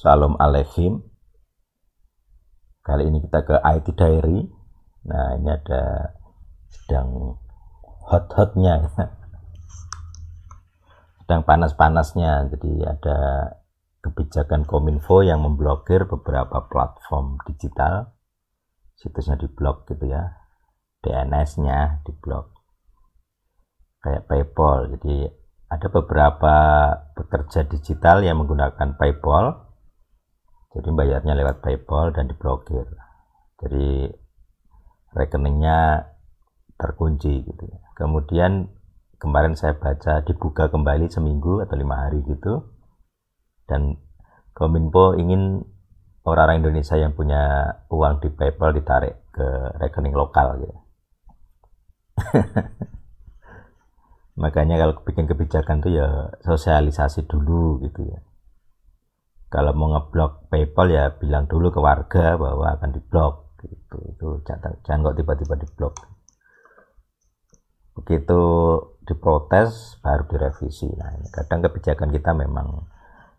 Salam alaikum. Kali ini kita ke IT Diary. Nah, ini ada sedang hot-hotnya, sedang panas-panasnya. Jadi ada kebijakan Kominfo yang memblokir beberapa platform digital. Situsnya diblok gitu ya. DNS-nya diblok. Kayak PayPal. Jadi ada beberapa pekerja digital yang menggunakan PayPal. Jadi bayarnya lewat PayPal dan diblokir. Jadi rekeningnya terkunci gitu ya. Kemudian kemarin saya baca dibuka kembali seminggu atau 5 hari gitu. Dan Kominfo ingin orang-orang Indonesia yang punya uang di PayPal ditarik ke rekening lokal gitu. Makanya kalau bikin kebijakan itu ya sosialisasi dulu gitu ya. Kalau mau ngeblok PayPal ya bilang dulu ke warga bahwa akan diblok gitu. Itu jangan kok tiba-tiba diblok. Begitu diprotes baru direvisi. Nah, kadang kebijakan kita memang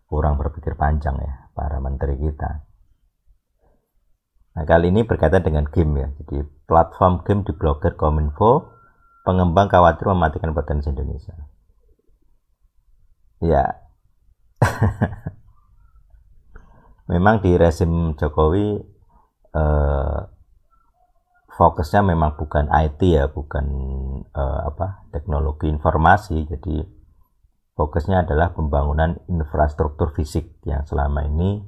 kurang berpikir panjang ya para menteri kita. Nah, kali ini berkaitan dengan game ya. Jadi platform game diblokir Kominfo, pengembang khawatir mematikan potensi Indonesia. Ya. Memang di rezim Jokowi fokusnya memang bukan IT ya, bukan teknologi informasi. Jadi fokusnya adalah pembangunan infrastruktur fisik yang selama ini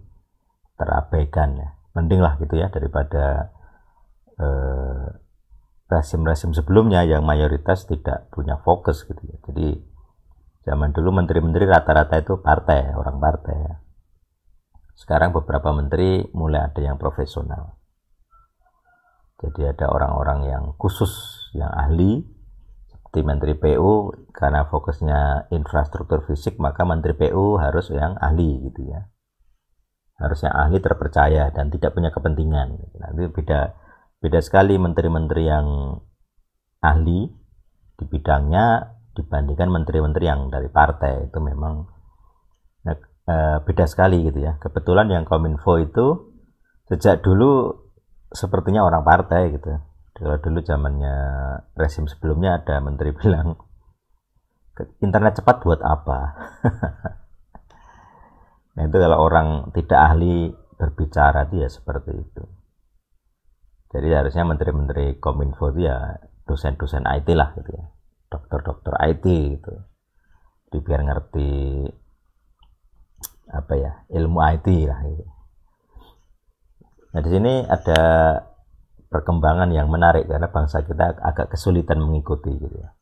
terabaikan ya. Mending lah gitu ya daripada rezim-rezim sebelumnya yang mayoritas tidak punya fokus gitu ya. Jadi zaman dulu menteri-menteri rata-rata itu partai, orang partai ya. Sekarang beberapa menteri mulai ada yang profesional. Jadi ada orang-orang yang khusus, yang ahli. Seperti Menteri PU, karena fokusnya infrastruktur fisik, maka Menteri PU harus yang ahli gitu ya. Harus yang ahli terpercaya dan tidak punya kepentingan. Nanti beda sekali menteri-menteri yang ahli di bidangnya dibandingkan menteri-menteri yang dari partai. Itu memang beda sekali gitu ya. Kebetulan yang Kominfo itu sejak dulu sepertinya orang partai gitu. Kalau dulu zamannya rezim sebelumnya ada menteri bilang internet cepat buat apa? Nah itu kalau orang tidak ahli berbicara itu ya seperti itu. Jadi harusnya menteri-menteri Kominfo itu ya dosen-dosen IT lah gitu ya. Dokter-dokter IT gitu. Jadi biar ngerti ilmu IT lah gitu. Nah di sini ada perkembangan yang menarik karena bangsa kita agak kesulitan mengikuti gitu ya.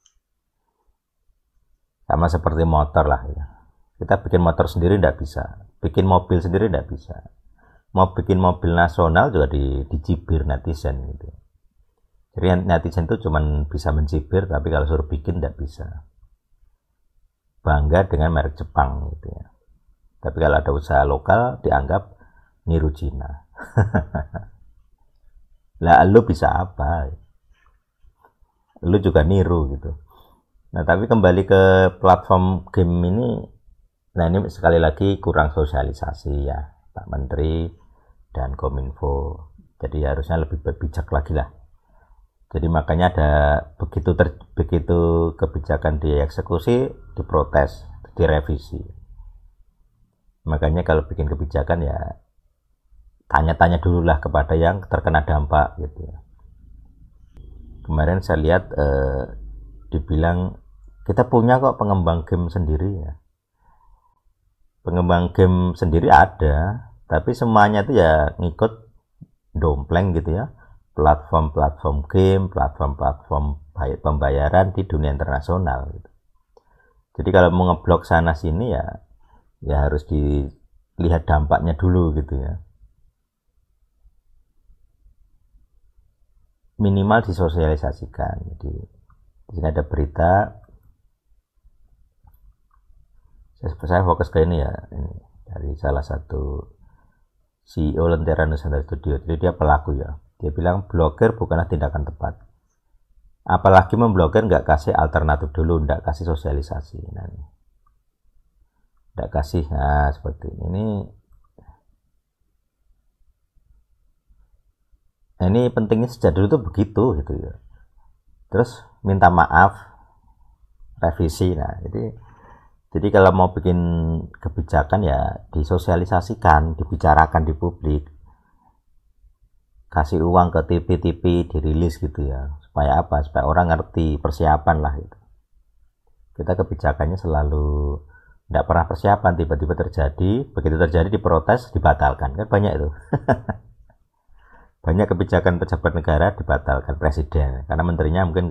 Sama seperti motor lah ya. Kita bikin motor sendiri tidak bisa, bikin mobil sendiri tidak bisa. Mau bikin mobil nasional juga dicibir netizen gitu. Jadi netizen itu cuma bisa mencibir, tapi kalau suruh bikin tidak bisa. Bangga dengan merek Jepang gitu ya. Tapi kalau ada usaha lokal dianggap niru Cina. Lah lu bisa apa? Lu juga niru gitu. Nah tapi kembali ke platform game ini. Nah ini sekali lagi kurang sosialisasi ya Pak Menteri dan Kominfo. Jadi harusnya lebih bijak lagi lah. Jadi makanya ada begitu kebijakan dieksekusi, diprotes, direvisi. Makanya kalau bikin kebijakan ya tanya-tanya dulu lah kepada yang terkena dampak gitu ya. Kemarin saya lihat dibilang kita punya kok pengembang game sendiri ya. Pengembang game sendiri ada, tapi semuanya itu ya ngikut dompleng gitu ya. Platform-platform game, platform-platform pembayaran di dunia internasional gitu. Jadi kalau mau ngeblok sana sini ya harus dilihat dampaknya dulu gitu ya. Minimal disosialisasikan. Jadi di sini ada berita. Saya fokus ke ini ya, ini dari salah satu CEO Lentera Nusantara Studio. Jadi dia pelaku ya. Dia bilang blokir bukanlah tindakan tepat. Apalagi memblokir nggak kasih alternatif dulu, nggak kasih sosialisasi. Nah, nggak kasih, nah seperti ini Nah, ini pentingnya sejak dulu tuh begitu gitu ya. Terus minta maaf, revisi. Nah, jadi kalau mau bikin kebijakan ya disosialisasikan, dibicarakan di publik, kasih uang ke TV-TV, dirilis gitu ya. Supaya apa? Supaya orang ngerti, persiapan lah gitu. Kita kebijakannya selalu tidak pernah persiapan, tiba-tiba terjadi, begitu terjadi diprotes, dibatalkan, kan banyak itu. Banyak kebijakan pejabat negara dibatalkan presiden karena menterinya mungkin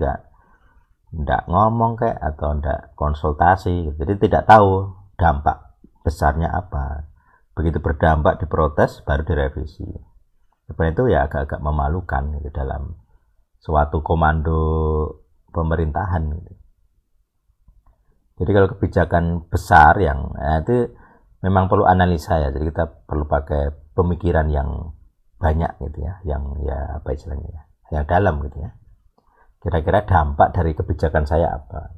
nggak ngomong kayak atau nggak konsultasi, jadi tidak tahu dampak besarnya apa. Begitu berdampak diprotes baru direvisi. Sebenarnya itu ya agak-agak memalukan gitu, dalam suatu komando pemerintahan gitu. Jadi kalau kebijakan besar yang itu memang perlu analisa ya, jadi kita perlu pakai pemikiran yang banyak gitu ya, yang ya apa istilahnya ya, yang dalam gitu ya. Kira-kira dampak dari kebijakan saya apa,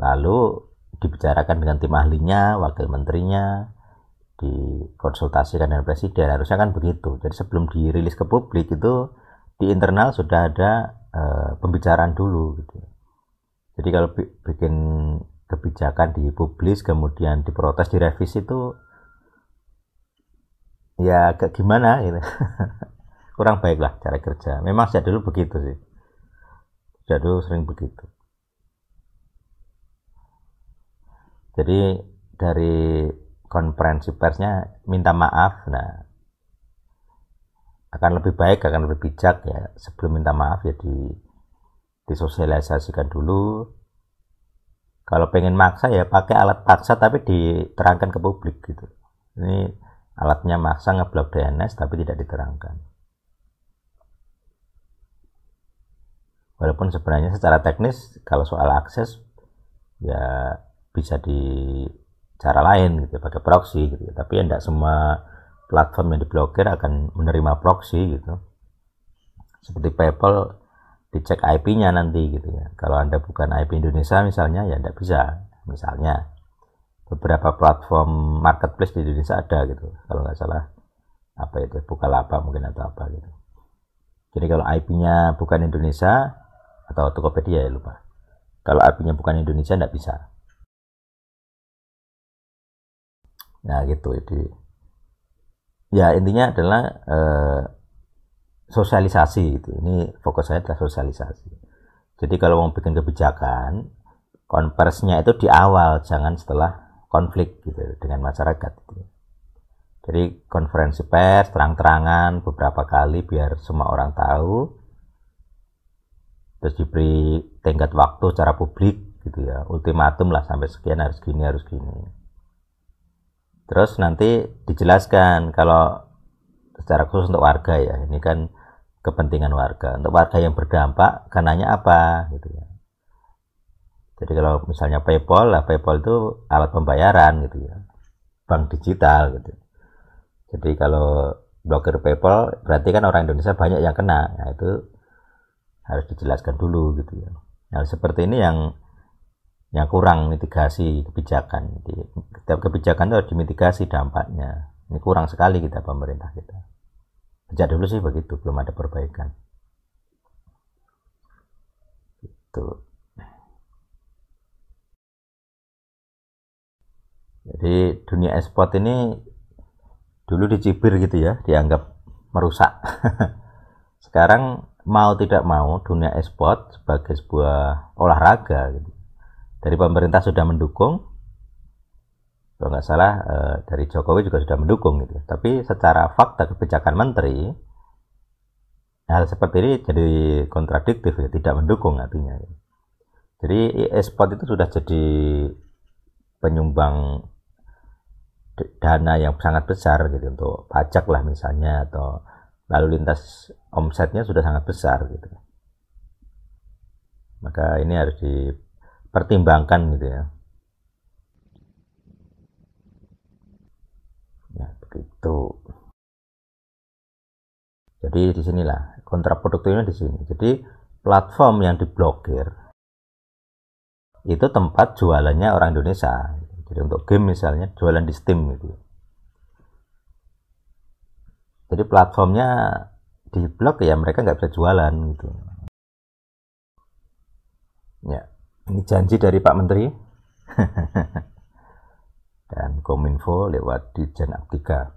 lalu dibicarakan dengan tim ahlinya, wakil menterinya, dikonsultasikan dengan presiden, harusnya kan begitu. Jadi sebelum dirilis ke publik itu di internal sudah ada pembicaraan dulu gitu. Jadi kalau bikin kebijakan dipublis kemudian diprotes, direvisi itu ya agak gimana gitu. Kurang baik lah cara kerja. Memang sejak dulu begitu sih. Sejak dulu sering begitu. Jadi dari konferensi persnya minta maaf, nah akan lebih baik, akan lebih bijak ya, sebelum minta maaf ya disosialisasikan dulu. Kalau pengen maksa ya pakai alat paksa tapi diterangkan ke publik gitu. Ini alatnya maksa ngeblok DNS tapi tidak diterangkan. Walaupun sebenarnya secara teknis kalau soal akses ya bisa di cara lain gitu, pakai proxy gitu. Tapi ya tidak semua platform yang diblokir akan menerima proxy gitu. Seperti PayPal, dicek IP-nya nanti gitu ya. Kalau Anda bukan IP Indonesia misalnya ya tidak bisa. Misalnya beberapa platform marketplace di Indonesia ada gitu. Kalau nggak salah apa itu, Bukalapak mungkin atau apa gitu. Jadi kalau IP-nya bukan Indonesia atau Tokopedia ya lupa. Kalau IP-nya bukan Indonesia tidak bisa. Nah gitu. Jadi ya intinya adalah sosialisasi gitu. Ini fokus saya adalah sosialisasi. Jadi kalau mau bikin kebijakan, konversinya itu di awal, jangan setelah konflik gitu dengan masyarakat gitu. Jadi konferensi pers terang-terangan beberapa kali biar semua orang tahu, terus diberi tenggat waktu secara publik gitu ya, ultimatum lah sampai sekian harus gini harus gini. Terus nanti dijelaskan kalau secara khusus untuk warga ya, ini kan kepentingan warga. Untuk warga yang berdampak karenanya apa gitu ya. Jadi kalau misalnya PayPal lah, PayPal itu alat pembayaran gitu ya, bank digital gitu. Jadi kalau blokir PayPal berarti kan orang Indonesia banyak yang kena. Nah itu harus dijelaskan dulu gitu ya. Nah seperti ini yang kurang mitigasi kebijakan. Jadi setiap kebijakan itu harus dimitigasi dampaknya. Ini kurang sekali kita, pemerintah kita. Sejak dulu sih begitu, belum ada perbaikan. Gitu. Jadi dunia e-sport ini dulu dicibir gitu ya, dianggap merusak. Sekarang mau tidak mau dunia e-sport sebagai sebuah olahraga gitu. Dari pemerintah sudah mendukung, kalau nggak salah dari Jokowi juga sudah mendukung gitu. Tapi secara fakta kebijakan menteri, hal seperti ini jadi kontradiktif ya, tidak mendukung artinya. Jadi e-sport itu sudah jadi penyumbang dana yang sangat besar gitu untuk pajak lah misalnya, atau lalu lintas omsetnya sudah sangat besar gitu. Maka ini harus dipertimbangkan gitu ya. Ya begitu. Jadi disinilah kontraproduktifnya di sini. Jadi platform yang diblokir itu tempat jualannya orang Indonesia. Jadi untuk game misalnya jualan di Steam gitu. Jadi platformnya di blok ya mereka nggak bisa jualan gitu. Ya, ini janji dari Pak Menteri dan Kominfo lewat Dirjen Aptika.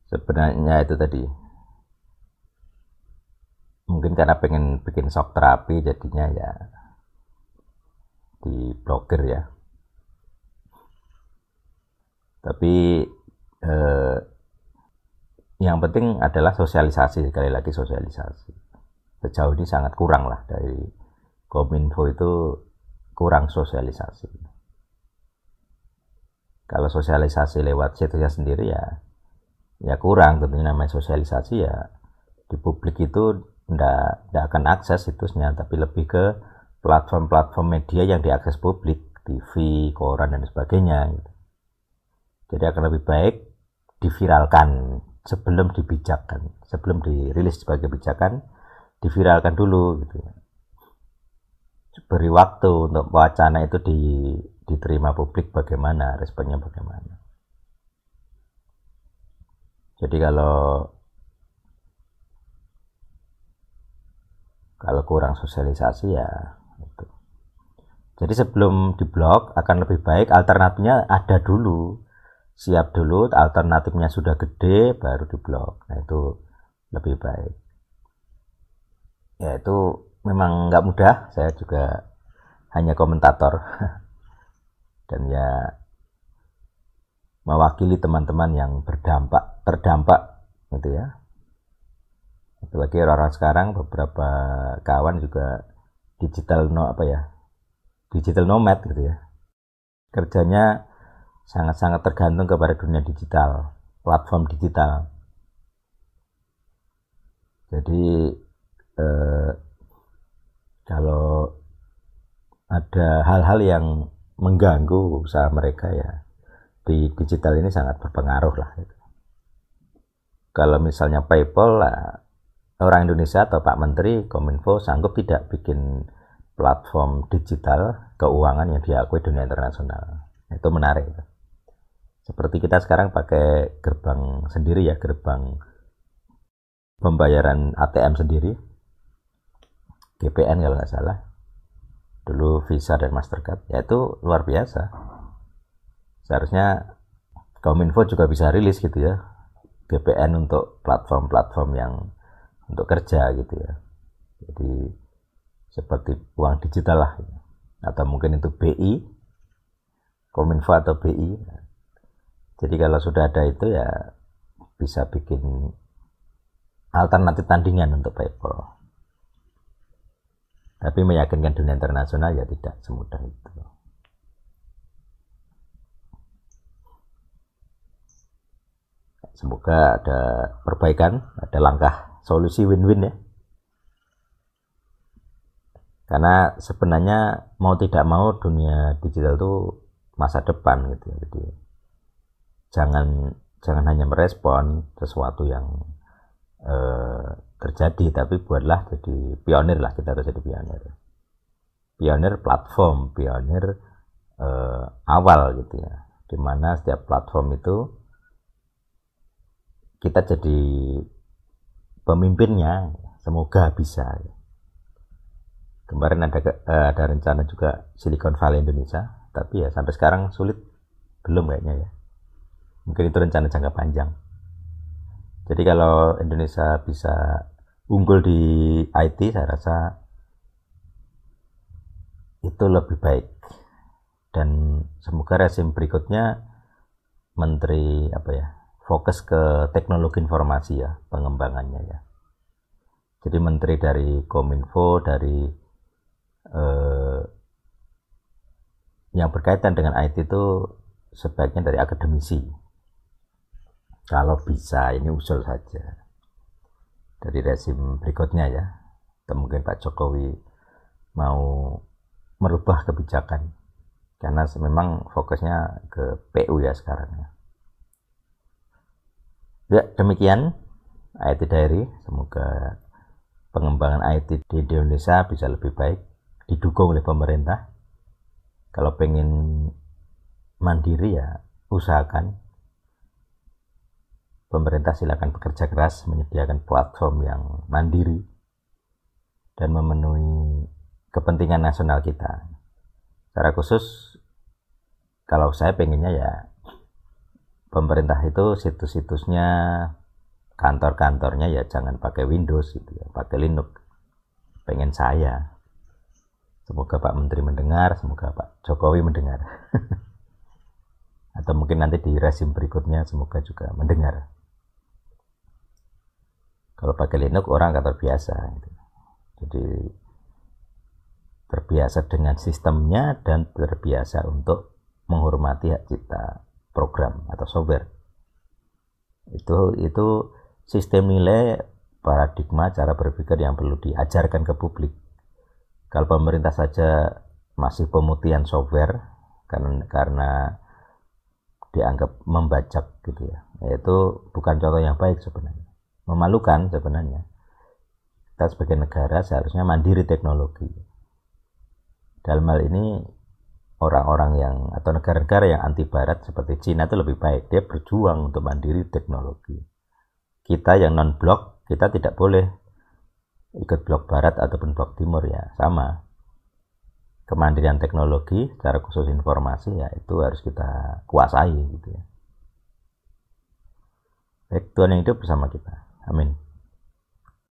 Sebenarnya itu tadi, mungkin karena pengen bikin shock terapi jadinya ya diblokir ya. Tapi yang penting adalah sosialisasi, sekali lagi sosialisasi. Sejauh ini sangat kurang lah dari Kominfo, itu kurang sosialisasi. Kalau sosialisasi lewat situsnya sendiri ya kurang tentunya. Namanya sosialisasi ya di publik itu ndak akan akses situsnya, tapi lebih ke platform-platform media yang diakses publik, TV, koran dan sebagainya gitu. Jadi akan lebih baik diviralkan sebelum dibijakkan, sebelum dirilis sebagai bijakan, diviralkan dulu gitu. Beri waktu untuk wacana itu diterima publik, bagaimana responnya, bagaimana. Jadi kalau kurang sosialisasi ya itu. Jadi sebelum diblok akan lebih baik alternatifnya ada dulu, siap dulu, alternatifnya sudah gede baru diblok. Nah itu lebih baik. Ya itu memang nggak mudah, saya juga hanya komentator dan ya mewakili teman-teman yang terdampak gitu ya. Bagi orang-orang sekarang, beberapa kawan juga digital nomad gitu ya. Kerjanya sangat-sangat tergantung kepada dunia digital, platform digital. Jadi kalau ada hal-hal yang mengganggu usaha mereka ya di digital ini sangat berpengaruh lah gitu. Kalau misalnya PayPal lah, orang Indonesia atau Pak Menteri Kominfo sanggup tidak bikin platform digital keuangan yang diakui dunia internasional. Itu menarik. Seperti kita sekarang pakai gerbang sendiri ya, gerbang pembayaran ATM sendiri, GPN kalau nggak salah. Dulu Visa dan Mastercard, ya itu luar biasa. Seharusnya Kominfo juga bisa rilis gitu ya, GPN untuk platform-platform yang untuk kerja gitu ya. Jadi seperti uang digital lah, atau mungkin itu BI, Kominfo atau BI. Jadi kalau sudah ada itu ya bisa bikin alternatif tandingan untuk PayPal. Tapi meyakinkan dunia internasional ya tidak semudah itu. Semoga ada perbaikan, ada langkah solusi win-win ya. Karena sebenarnya mau tidak mau dunia digital itu masa depan gitu ya. Jadi jangan hanya merespon sesuatu yang terjadi, tapi buatlah jadi pionir lah. Kita harus jadi pionir platform, pionir awal gitu ya, dimana setiap platform itu kita jadi pemimpinnya. Semoga bisa. Kemarin ada rencana juga Silicon Valley Indonesia, tapi ya sampai sekarang sulit, belum kayaknya ya. Mungkin itu rencana jangka panjang. Jadi kalau Indonesia bisa unggul di IT, saya rasa itu lebih baik. Dan semoga rezim berikutnya menteri fokus ke teknologi informasi ya, pengembangannya ya. Jadi menteri dari Kominfo, dari yang berkaitan dengan IT itu sebaiknya dari akademisi. Kalau bisa, ini usul saja dari rezim berikutnya ya. Atau mungkin Pak Jokowi mau merubah kebijakan, karena memang fokusnya ke PU ya sekarang ya. Ya, demikian IT Diary. Semoga pengembangan IT di Indonesia bisa lebih baik, didukung oleh pemerintah. Kalau pengen mandiri ya usahakan. pemerintah silakan bekerja keras menyediakan platform yang mandiri dan memenuhi kepentingan nasional kita. Secara khusus, kalau saya pengennya ya pemerintah itu situs-situsnya, kantor-kantornya ya jangan pakai Windows gitu ya, pakai Linux. Pengen saya. Semoga Pak Menteri mendengar, semoga Pak Jokowi mendengar. Atau mungkin nanti di rezim berikutnya semoga juga mendengar. Kalau pakai Linux orang akan terbiasa gitu. Jadi terbiasa dengan sistemnya dan terbiasa untuk menghormati hak cipta program atau software. Itu sistem nilai, paradigma, cara berpikir yang perlu diajarkan ke publik. Kalau pemerintah saja masih pemutihan software karena dianggap membajak gitu ya, itu bukan contoh yang baik sebenarnya, memalukan sebenarnya. Kita sebagai negara seharusnya mandiri teknologi. Dalam hal ini orang-orang yang atau negara-negara yang anti barat seperti Cina itu lebih baik, dia berjuang untuk mandiri teknologi. Kita yang non blok, kita tidak boleh ikut blok barat ataupun blok timur ya, sama. Kemandirian teknologi secara khusus informasi ya itu harus kita kuasai gitu ya. Baik, Tuhan yang hidup bersama kita. Amin.